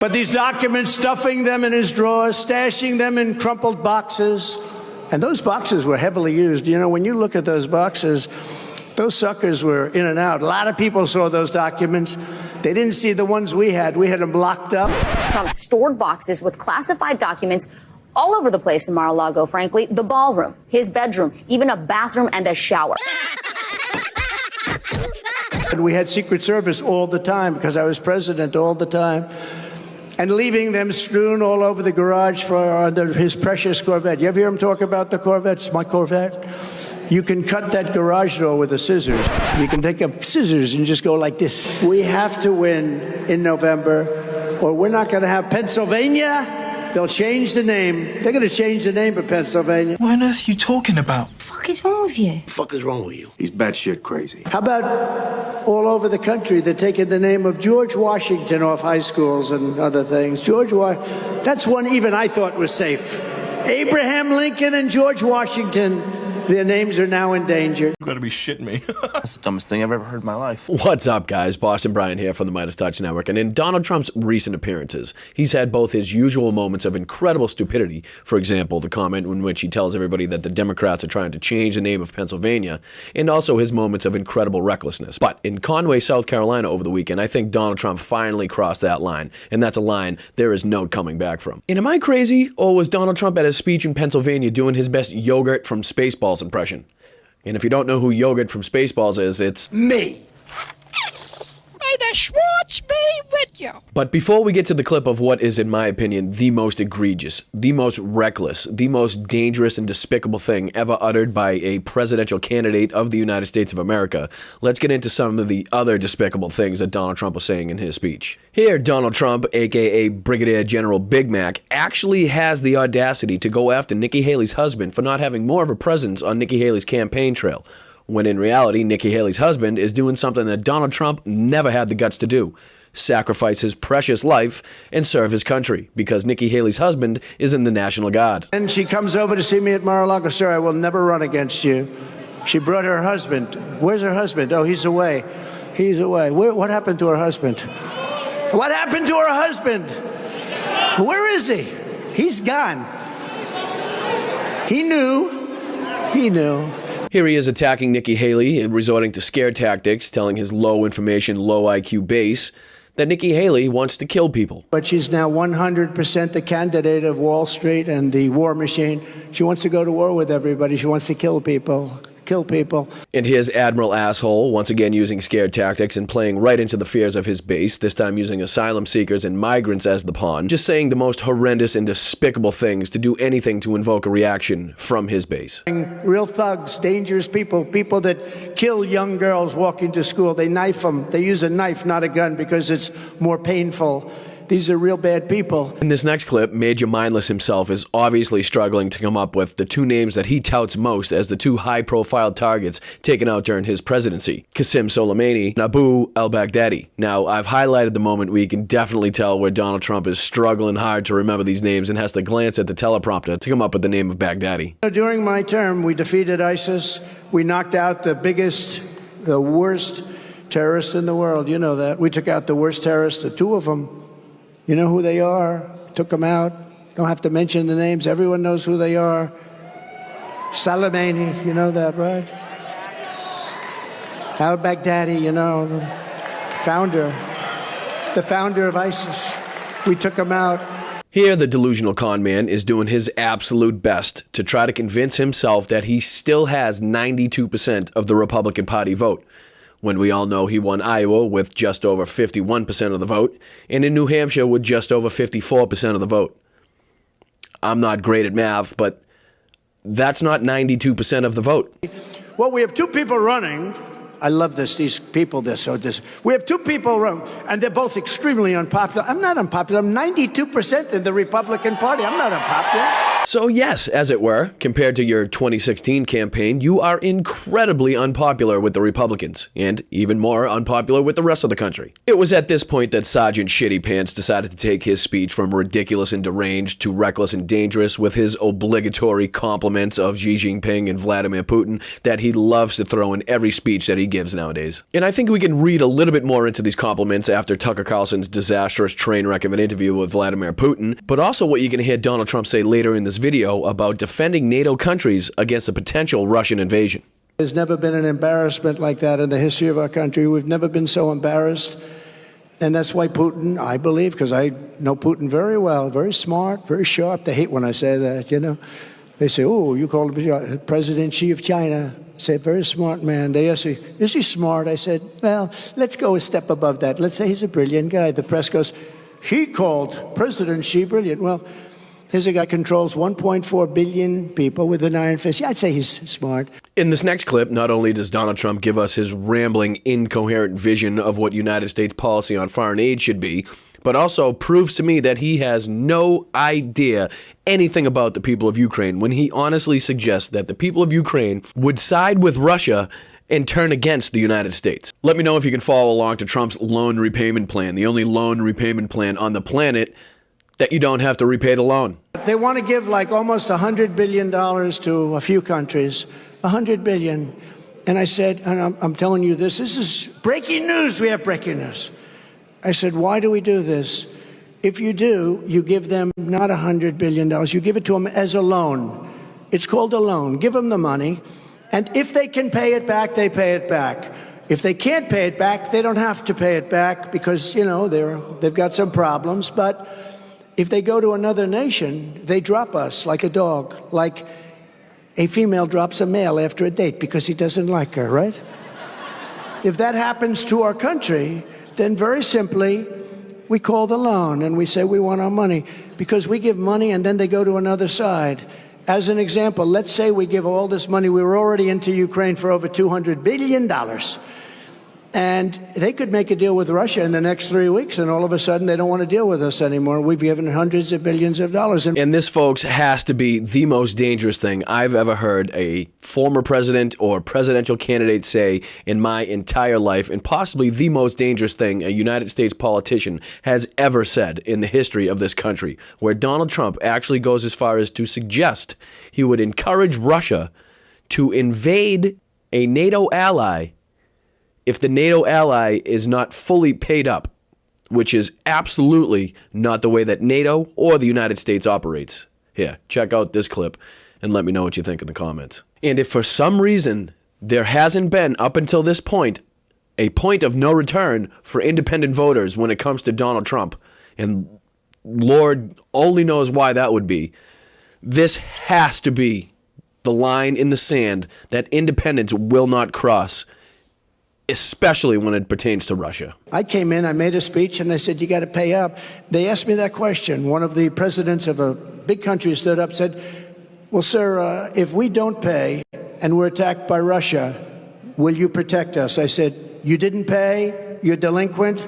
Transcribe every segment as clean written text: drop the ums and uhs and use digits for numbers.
But these documents, stuffing them in his drawers, stashing them in crumpled boxes. And those boxes were heavily used. You know, when you look at those boxes, those suckers were in and out. A lot of people saw those documents. They didn't see the ones we had. We had them locked up. Trump stored boxes with classified documents all over the place in Mar-a-Lago, frankly. The ballroom, his bedroom, even a bathroom and a shower. And we had Secret Service all the time because I was president all the time. And leaving them strewn all over the garage for his precious Corvette. You ever hear him talk about the Corvette? It's my Corvette. You can cut that garage door with a scissors. You can take up scissors and just go like this. We have to win in November, or we're not going to have Pennsylvania. They'll change the name. They're going to change the name of Pennsylvania. What on earth are you talking about? What the fuck is wrong with you? What the fuck is wrong with you? He's batshit crazy. How about all over the country, they're taking the name of George Washington off high schools and other things. That's one even I thought was safe. Abraham Lincoln and George Washington, their names are now endangered. You gotta be shitting me. That's the dumbest thing I've ever heard in my life. What's up, guys? Boston Brian here from the MeidasTouch Network. And in Donald Trump's recent appearances, he's had both his usual moments of incredible stupidity, for example, the comment in which he tells everybody that the Democrats are trying to change the name of Pennsylvania, and also his moments of incredible recklessness. But in Conway, South Carolina over the weekend, I think Donald Trump finally crossed that line, and that's a line there is no coming back from. And am I crazy, or was Donald Trump at his speech in Pennsylvania doing his best Yogurt from Spaceballs impression? And if you don't know who Yogurt from Spaceballs is, it's me. May the Schwartz be with you. But before we get to the clip of what is, in my opinion, the most egregious, the most reckless, the most dangerous and despicable thing ever uttered by a presidential candidate of the United States of America, let's get into some of the other despicable things that Donald Trump was saying in his speech. Here, Donald Trump, aka Brigadier General Big Mac, actually has the audacity to go after Nikki Haley's husband for not having more of a presence on Nikki Haley's campaign trail, when in reality, Nikki Haley's husband is doing something that Donald Trump never had the guts to do: sacrifice his precious life and serve his country, because Nikki Haley's husband is in the National Guard. And she comes over to see me at Mar-a-Lago. Sir, I will never run against you. She brought her husband. Where's her husband? Oh, he's away. He's away. What happened to her husband? What happened to her husband? Where is he? He's gone. He knew. He knew. Here he is attacking Nikki Haley and resorting to scare tactics, telling his low information, low IQ base that Nikki Haley wants to kill people. But she's now 100% the candidate of Wall Street and the war machine. She wants to go to war with everybody. She wants to kill people. Kill people. And here's Admiral Asshole, once again using scare tactics and playing right into the fears of his base, this time using asylum seekers and migrants as the pawn, just saying the most horrendous and despicable things to do anything to invoke a reaction from his base. Real thugs, dangerous people, people that kill young girls walking to school. They knife them. They use a knife, not a gun, because it's more painful. These are real bad people. In this next clip, Major Mindless himself is obviously struggling to come up with the two names that he touts most as the two high-profile targets taken out during his presidency: Qasem Soleimani and Abu al-Baghdadi. Now, I've highlighted the moment where you can definitely tell where Donald Trump is struggling hard to remember these names and has to glance at the teleprompter to come up with the name of Baghdadi. During my term, we defeated ISIS. We knocked out the biggest, the worst terrorists in the world. You know that. We took out the worst terrorists, the two of them. You know who they are. Took them out. Don't have to mention the names. Everyone knows who they are. Soleimani, you know that, right? Al-Baghdadi, you know, the founder of ISIS. We took him out. Here, the delusional con man is doing his absolute best to try to convince himself that he still has 92% of the Republican Party vote, when we all know he won Iowa with just over 51% of the vote, and in New Hampshire with just over 54% of the vote. I'm not great at math, but that's not 92% of the vote. Well, we have two people running. I love this. These people, we have two people running, and they're both extremely unpopular. I'm not unpopular. I'm 92% in the Republican Party. I'm not unpopular. So yes, as it were, compared to your 2016 campaign, you are incredibly unpopular with the Republicans, and even more unpopular with the rest of the country. It was at this point that Sergeant Shitty Pants decided to take his speech from ridiculous and deranged to reckless and dangerous with his obligatory compliments of Xi Jinping and Vladimir Putin that he loves to throw in every speech that he gives nowadays. And I think we can read a little bit more into these compliments after Tucker Carlson's disastrous train wreck of an interview with Vladimir Putin, but also what you're going to hear Donald Trump say later in this video about defending NATO countries against a potential Russian invasion. There's never been an embarrassment like that in the history of our country. We've never been so embarrassed. And that's why Putin, I believe, because I know Putin very well, very smart, very sharp. They hate when I say that, you know. They say, oh, you called him President Xi of China. I say, very smart man. They ask me, is he smart? I said, well, let's go a step above that. Let's say he's a brilliant guy. The press goes, he called President Xi brilliant. Well, here's a guy controls 1.4 billion people with an iron fist. Yeah, I'd say he's smart. In this next clip, not only does Donald Trump give us his rambling, incoherent vision of what United States policy on foreign aid should be, but also proves to me that he has no idea anything about the people of Ukraine when he honestly suggests that the people of Ukraine would side with Russia and turn against the United States. Let me know if you can follow along to Trump's loan repayment plan, the only loan repayment plan on the planet that you don't have to repay the loan. They want to give like almost $100 billion to a few countries, $100 billion. And I said, and I'm telling you this is breaking news. We have breaking news. I said, why do we do this? If you do, you give them not $100 billion. You give it to them as a loan. It's called a loan. Give them the money. And if they can pay it back, they pay it back. If they can't pay it back, they don't have to pay it back because, you know, they've got some problems. But if they go to another nation, they drop us like a dog, like a female drops a male after a date because he doesn't like her, right? If that happens to our country, then very simply, we call the loan and we say we want our money because we give money and then they go to another side. As an example, let's say we give all this money. We were already into Ukraine for over $200 billion. And they could make a deal with Russia in the next 3 weeks, and all of a sudden they don't want to deal with us anymore. We've given hundreds of billions of dollars. And this, folks, has to be the most dangerous thing I've ever heard a former president or presidential candidate say in my entire life, and possibly the most dangerous thing a United States politician has ever said in the history of this country, where Donald Trump actually goes as far as to suggest he would encourage Russia to invade a NATO ally if the NATO ally is not fully paid up, which is absolutely not the way that NATO or the United States operates. Here, check out this clip and let me know what you think in the comments. And if for some reason there hasn't been, up until this point, a point of no return for independent voters when it comes to Donald Trump, and Lord only knows why that would be, this has to be the line in the sand that independents will not cross, especially when it pertains to Russia. I came in, I made a speech, and I said, you got to pay up. They asked me that question. One of the presidents of a big country stood up and said, well, sir, if we don't pay and we're attacked by Russia, will you protect us? I said, you didn't pay? You're delinquent?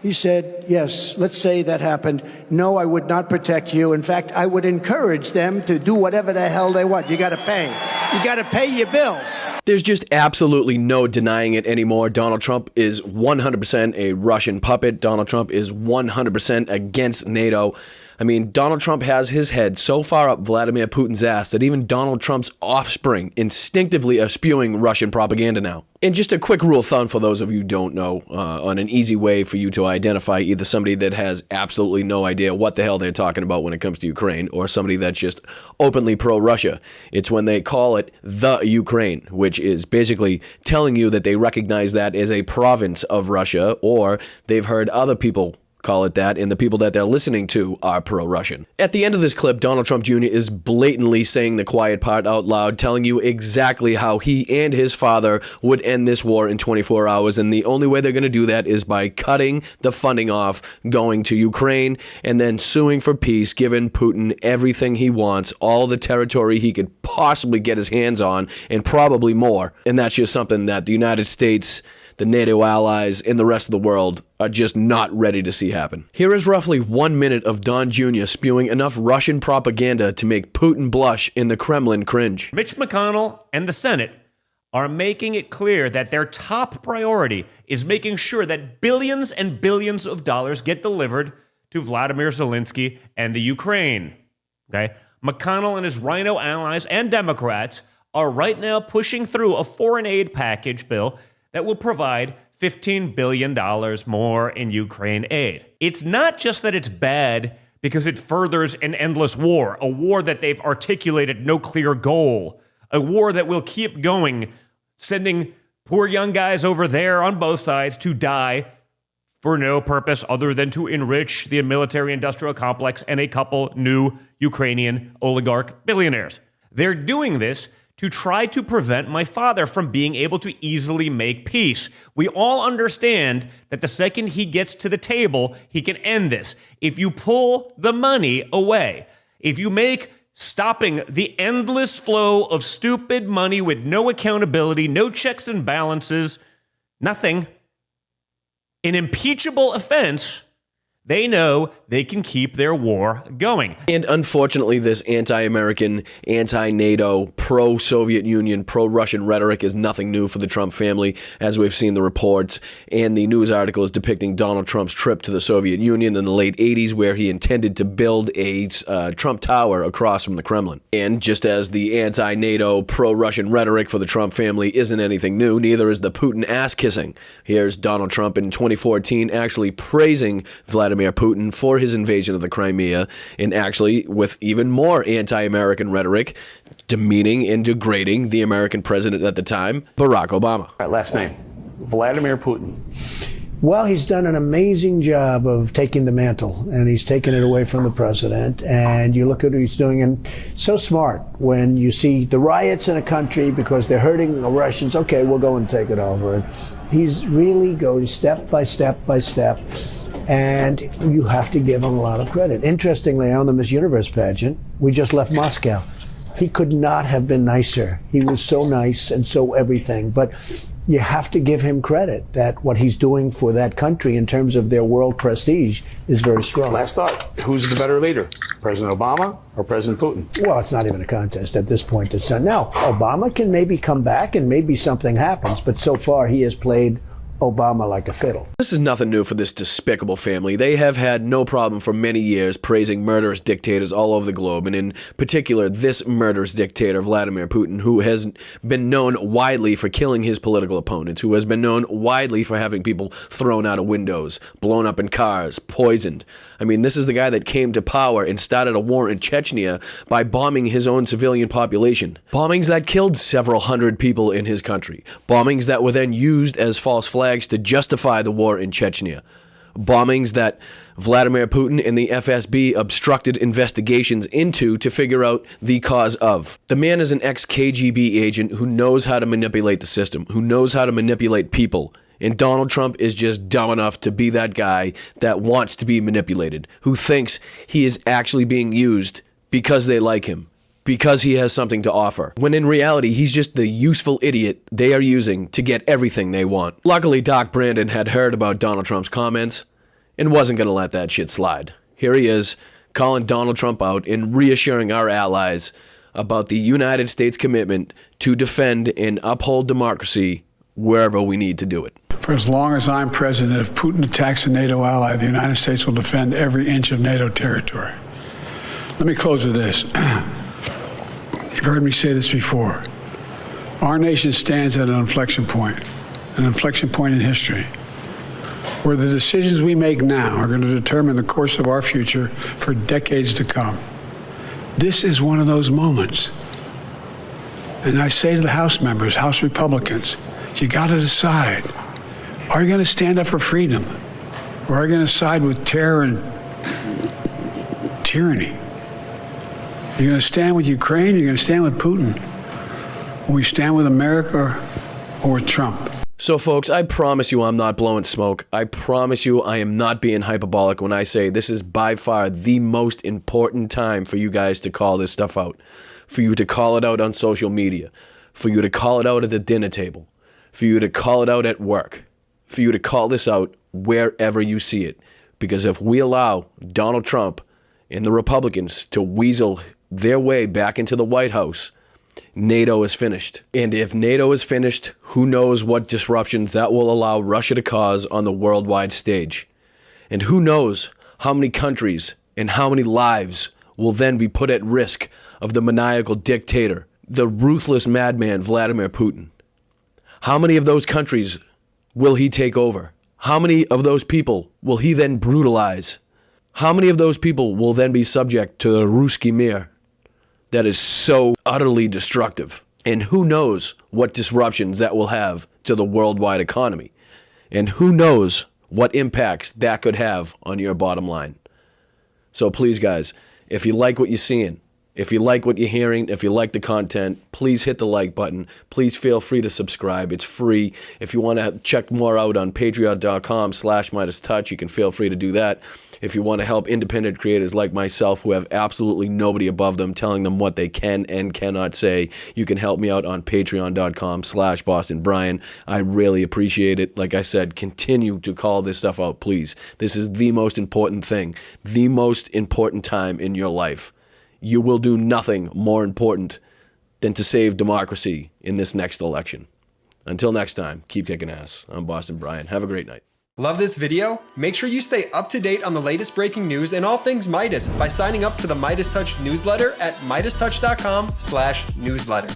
He said, yes, let's say that happened. No, I would not protect you. In fact, I would encourage them to do whatever the hell they want. You got to pay. You got to pay your bills. There's just absolutely no denying it anymore. Donald Trump is 100% a Russian puppet. Donald Trump is 100% against NATO. I mean, Donald Trump has his head so far up Vladimir Putin's ass that even Donald Trump's offspring instinctively are spewing Russian propaganda now. And just a quick rule of thumb for those of you who don't know, on an easy way for you to identify either somebody that has absolutely no idea what the hell they're talking about when it comes to Ukraine, or somebody that's just openly pro-Russia. It's when they call it the Ukraine, which is basically telling you that they recognize that as a province of Russia, or they've heard other people call it that, and the people that they're listening to are pro-Russian. At the end of this clip, Donald Trump Jr. is blatantly saying the quiet part out loud, telling you exactly how he and his father would end this war in 24 hours, and the only way they're going to do that is by cutting the funding off, going to Ukraine, and then suing for peace, giving Putin everything he wants, all the territory he could possibly get his hands on, and probably more. And that's just something that the United States, the NATO allies, and the rest of the world are just not ready to see happen. Here is roughly 1 minute of Don Jr. spewing enough Russian propaganda to make Putin blush and the Kremlin cringe. Mitch McConnell and the Senate are making it clear that their top priority is making sure that billions and billions of dollars get delivered to Vladimir Zelensky and the Ukraine. Okay? McConnell and his Rhino allies and Democrats are right now pushing through a foreign aid package bill that will provide $15 billion more in Ukraine aid. It's not just that it's bad because it furthers an endless war, a war that they've articulated no clear goal, a war that will keep going, sending poor young guys over there on both sides to die for no purpose other than to enrich the military-industrial complex and a couple new Ukrainian oligarch billionaires. They're doing this to try to prevent my father from being able to easily make peace. We all understand that the second he gets to the table, he can end this. If you pull the money away, if you make stopping the endless flow of stupid money with no accountability, no checks and balances, nothing, an impeachable offense, they know they can keep their war going. And unfortunately, this anti-American, anti-NATO, pro-Soviet Union, pro-Russian rhetoric is nothing new for the Trump family, as we've seen the reports and the news articles depicting Donald Trump's trip to the Soviet Union in the late 80s, where he intended to build a Trump Tower across from the Kremlin. And just as the anti-NATO, pro-Russian rhetoric for the Trump family isn't anything new, neither is the Putin ass-kissing. Here's Donald Trump in 2014 actually praising Vladimir Putin for his invasion of the Crimea, and actually with even more anti-American rhetoric, demeaning and degrading the American president at the time, Barack Obama. All right, last name, Vladimir Putin. Well, he's done an amazing job of taking the mantle, and he's taken it away from the president. And you look at what he's doing, and so smart. When you see the riots in a country because they're hurting the Russians, okay, we'll go and take it over. And he's really going step by step by step, and you have to give him a lot of credit. Interestingly, on the Miss Universe pageant, we just left Moscow. He could not have been nicer. He was so nice and so everything. But you have to give him credit that what he's doing for that country in terms of their world prestige is very strong. Last thought, who's the better leader, President Obama or President Putin? Well, it's not even a contest at this point. Now, Obama can maybe come back and maybe something happens, but so far he has played Obama like a fiddle. This is nothing new for this despicable family. They have had no problem for many years praising murderous dictators all over the globe, and in particular this murderous dictator, Vladimir Putin, who has been known widely for killing his political opponents, who has been known widely for having people thrown out of windows, blown up in cars, poisoned. I mean, this is the guy that came to power and started a war in Chechnya by bombing his own civilian population. Bombings that killed several hundred people in his country. Bombings that were then used as false flags to justify the war in Chechnya. Bombings that Vladimir Putin and the FSB obstructed investigations into to figure out the cause of. The man is an ex-KGB agent who knows how to manipulate the system, who knows how to manipulate people. And Donald Trump is just dumb enough to be that guy that wants to be manipulated, who thinks he is actually being used because they like him, because he has something to offer, when in reality, he's just the useful idiot they are using to get everything they want. Luckily, Doc Brandon had heard about Donald Trump's comments and wasn't going to let that shit slide. Here he is, calling Donald Trump out and reassuring our allies about the United States commitment to defend and uphold democracy wherever we need to do it. For as long as I'm president, if Putin attacks a NATO ally, the United States will defend every inch of NATO territory. Let me close with this. You've heard me say this before. Our nation stands at an inflection point in history, where the decisions we make now are going to determine the course of our future for decades to come. This is one of those moments. And I say to the House members, House Republicans, you got to decide. Are you going to stand up for freedom? Or are you going to side with terror and tyranny? You're going to stand with Ukraine, you're going to stand with Putin. Will we stand with America or with Trump? So folks, I promise you I'm not blowing smoke. I promise you I am not being hyperbolic when I say this is by far the most important time for you guys to call this stuff out. For you to call it out on social media. For you to call it out at the dinner table. For you to call it out at work. for you to call this out wherever you see it. Because if we allow Donald Trump and the Republicans to weasel their way back into the White House, NATO is finished. And if NATO is finished, who knows what disruptions that will allow Russia to cause on the worldwide stage. And who knows how many countries and how many lives will then be put at risk of the maniacal dictator, the ruthless madman Vladimir Putin. How many of those countries will he take over? How many of those people will he then brutalize? How many of those people will then be subject to the Ruski Mir that is so utterly destructive? And who knows what disruptions that will have to the worldwide economy? And who knows what impacts that could have on your bottom line? So please, guys, if you like what you're seeing, if you like what you're hearing, if you like the content, please hit the like button. Please feel free to subscribe. It's free. If you want to check more out on patreon.com/MeidasTouch, you can feel free to do that. If you want to help independent creators like myself who have absolutely nobody above them telling them what they can and cannot say, you can help me out on patreon.com/BostonBrian. I really appreciate it. Like I said, continue to call this stuff out, please. This is the most important thing, the most important time in your life. You will do nothing more important than to save democracy in this next election. Until next time, keep kicking ass. I'm Boston Brian. Have a great night. Love this video? Make sure you stay up to date on the latest breaking news and all things Midas by signing up to the MeidasTouch newsletter at MeidasTouch.com/newsletter.